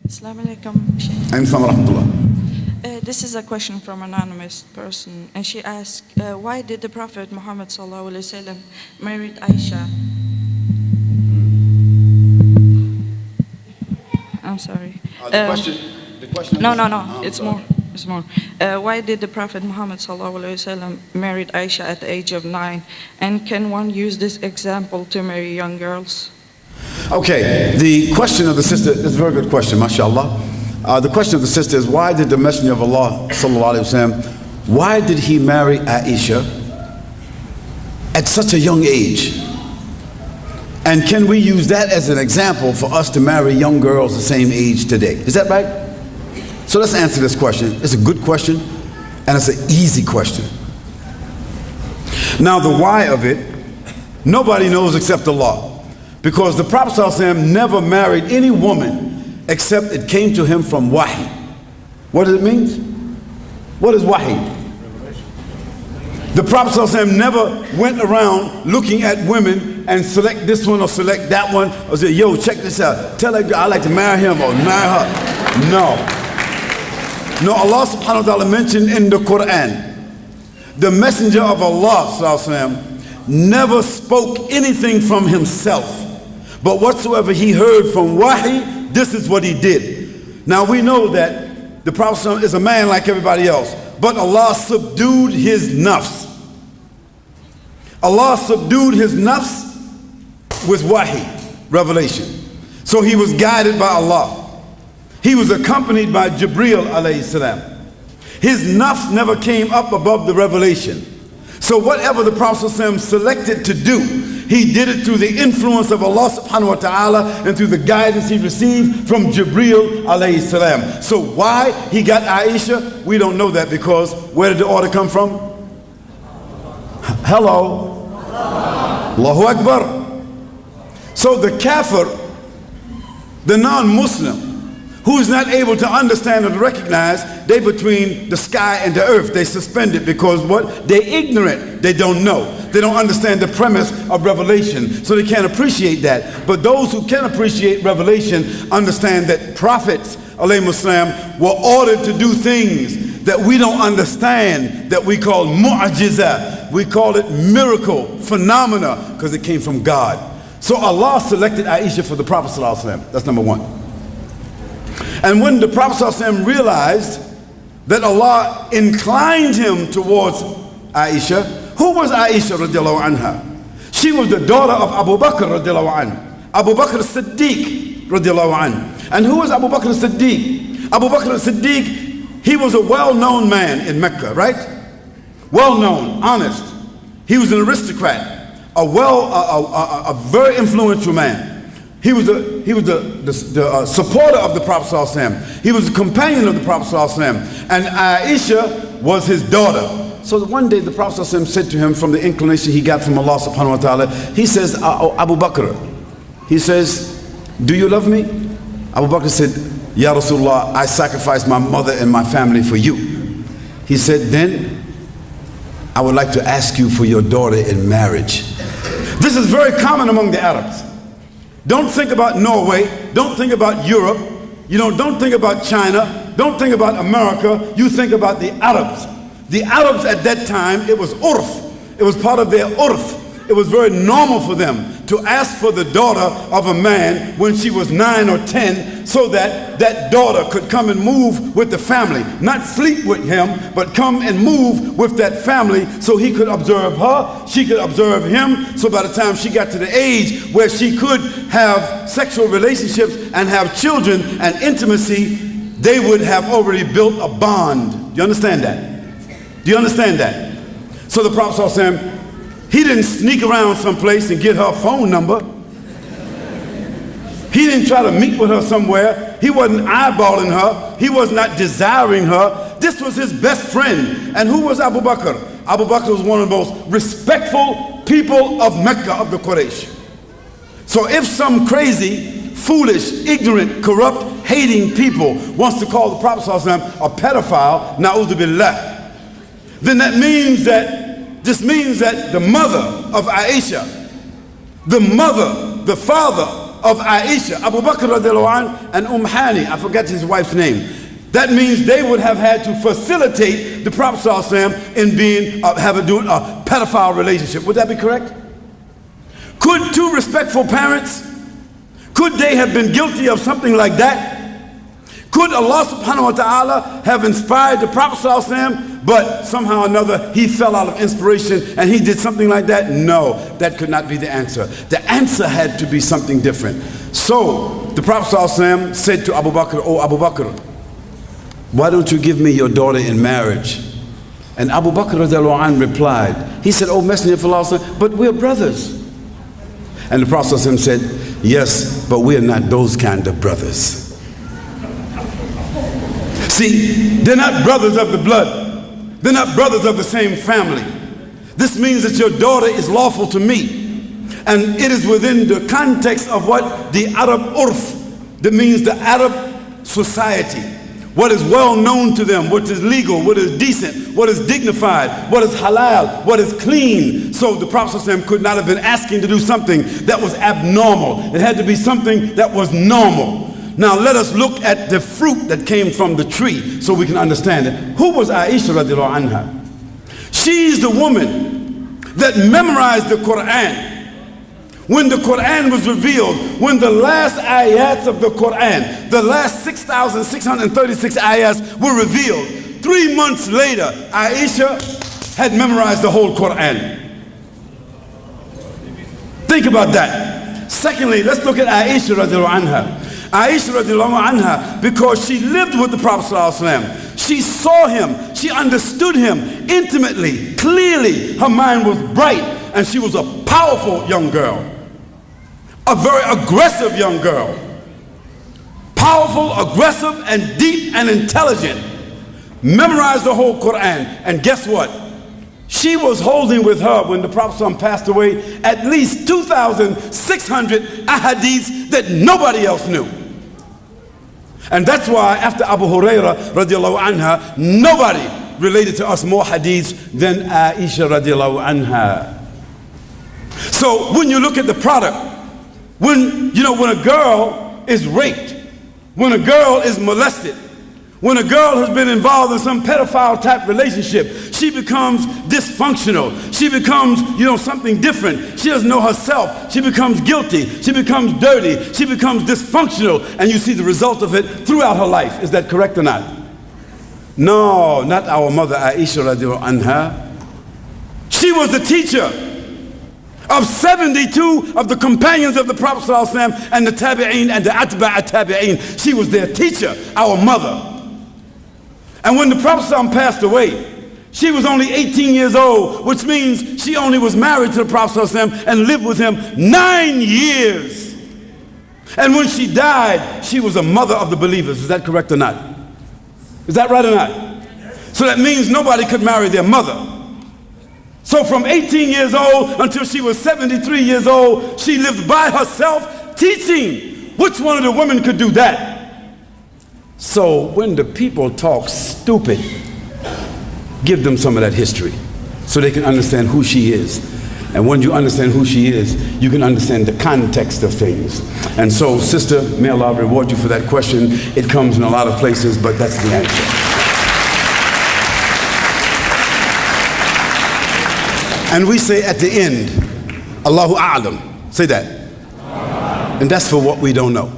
Assalamu alaikum. This is a question from an anonymous person, and she asked, why did the Prophet Muhammad sallallahu alaihi wasallam married Aisha? I'm sorry. The question. No. It's more. It's more. Why did the Prophet Muhammad sallallahu alaihi wasallam married Aisha at the age of 9? And can one use this example to marry young girls? Okay, the question of the sister is a very good question, mashallah. The question of the sister is, why did the Messenger of Allah sallallahu alaihi wasallam, why did he marry Aisha at such a young age? And can we use that as an example for us to marry young girls the same age today? Is that right? So let's answer this question. It's a good question, and it's an easy question. Now the why of it, nobody knows except Allah. Because the Prophet ﷺ never married any woman except it came to him from wahi. What does it mean? What is wahi? The Prophet ﷺ never went around looking at women and select this one or select that one or say, yo, check this out. Tell that girl I'd like to marry him or marry her. No, Allah subhanahu wa ta'ala mentioned in the Quran, the Messenger of Allah ﷺ never spoke anything from himself. But whatsoever he heard from wahi, this is what he did. Now we know that the Prophet is a man like everybody else, but Allah subdued his nafs. Allah subdued his nafs with wahi, revelation. So he was guided by Allah. He was accompanied by Jibreel alayhi salam. His nafs never came up above the revelation. So whatever the Prophet selected to do, he did it through the influence of Allah subhanahu wa ta'ala and through the guidance he received from Jibreel alayhi salam. So why he got Aisha, we don't know that, because where did the order come from? Hello. Allahu Akbar. So the kafir, the non-Muslim, who is not able to understand or to recognize, they between the sky and the earth, they suspend it because what? They're ignorant, they don't know. They don't understand the premise of revelation, so they can't appreciate that. But those who can appreciate revelation understand that prophets, alayhimus salam, were ordered to do things that we don't understand, that we call mu'jiza. We call it miracle, phenomena, because it came from God. So Allah selected Aisha for the Prophet sallallahu alaihi wasallam. That's number one. And when the Prophet ﷺ realized that Allah inclined him towards Aisha, who was Aisha radiallahu anha? She was the daughter of Abu Bakr radiallahu anhu. Abu Bakr as-Siddiq radiallahu anhu. And who was Abu Bakr as-Siddiq? Abu Bakr as-Siddiq, he was a well-known man in Mecca, right? Well-known, honest. He was an aristocrat, a very influential man. He was the supporter of the Prophet ﷺ. He was a companion of the Prophet ﷺ. And Aisha was his daughter. So one day the Prophet ﷺ said to him, from the inclination he got from Allah subhanahu wa ta'ala, he says, Abu Bakr, he says, do you love me? Abu Bakr said, Ya Rasulullah, I sacrificed my mother and my family for you. He said, then I would like to ask you for your daughter in marriage. This is very common among the Arabs. Don't think about Norway, don't think about Europe, don't think about China, don't think about America, you think about the Arabs. The Arabs at that time, it was urf, it was part of their urf. It was very normal for them to ask for the daughter of a man when she was 9 or 10, so that that daughter could come and move with the family. Not sleep with him, but come and move with that family so he could observe her, she could observe him, so by the time she got to the age where she could have sexual relationships and have children and intimacy, they would have already built a bond. Do you understand that? Do you understand that? So the Prophet ﷺ, he didn't sneak around someplace and get her phone number. He didn't try to meet with her somewhere. He wasn't eyeballing her. He was not desiring her. This was his best friend. And who was Abu Bakr? Abu Bakr was one of the most respectful people of Mecca, of the Quraysh. So if some crazy, foolish, ignorant, corrupt, hating people wants to call the Prophet ﷺ a pedophile, na'udhu billah, then that means that this means that the mother of Aisha, the father of Aisha, Abu Bakr radiallahu anh, and Hani, I forget his wife's name. That means they would have had to facilitate the Prophet ﷺ in being, doing a pedophile relationship. Would that be correct? Could two respectful parents, could they have been guilty of something like that? Could Allah subhanahu wa ta'ala have inspired the Prophet ﷺ, but somehow or another he fell out of inspiration and he did something like that? No, that could not be the answer. The answer had to be something different. So the Prophet ﷺ said to Abu Bakr, "Oh Abu Bakr, why don't you give me your daughter in marriage?" And Abu Bakr radiallahu anh replied, he said, "Oh Messenger of Allah, but we're brothers." And the Prophet ﷺ said, "Yes, but we are not those kind of brothers." See, they're not brothers of the blood. They're not brothers of the same family. This means that your daughter is lawful to me. And it is within the context of what the Arab urf, that means the Arab society. What is well known to them, what is legal, what is decent, what is dignified, what is halal, what is clean. So the Prophet ﷺ could not have been asking to do something that was abnormal. It had to be something that was normal. Now let us look at the fruit that came from the tree so we can understand it. Who was Aisha radiallahu anha? She's the woman that memorized the Quran. When the Quran was revealed, when the last ayats of the Quran, the last 6,636 ayats were revealed, 3 months later, Aisha had memorized the whole Quran. Think about that. Secondly, let's look at Aisha radiallahu anha. Aisha radiallahu anha, because she lived with the Prophet ﷺ. She saw him, she understood him intimately, clearly. Her mind was bright, and she was a powerful young girl. A very aggressive young girl. Powerful, aggressive, and deep and intelligent. Memorized the whole Quran. And guess what? She was holding with her, when the Prophet ﷺ passed away, at least 2,600 ahadiths that nobody else knew. And that's why after Abu Hurairah radiallahu anha, nobody related to us more hadiths than Aisha radiallahu anha. So when you look at the product, when a girl is raped, when a girl is molested, when a girl has been involved in some pedophile type relationship, she becomes dysfunctional. She becomes, something different. She doesn't know herself. She becomes guilty. She becomes dirty. She becomes dysfunctional. And you see the result of it throughout her life. Is that correct or not? No, not our mother Aisha radiallahu anha. She was the teacher of 72 of the companions of the Prophet ﷺ and the tabi'een and the atba'a tabi'een. She was their teacher, our mother. And when the Prophet ﷺ passed away, she was only 18 years old, which means she only was married to the Prophet ﷺ and lived with him 9 years. And when she died, she was a mother of the believers. Is that correct or not? Is that right or not? So that means nobody could marry their mother. So from 18 years old until she was 73 years old, she lived by herself teaching. Which one of the women could do that? So when the people talk stupid, give them some of that history so they can understand who she is. And when you understand who she is, you can understand the context of things. And so, sister, may Allah reward you for that question. It comes in a lot of places, but that's the answer. And we say at the end, Allahu A'lam. Say that. And that's for what we don't know.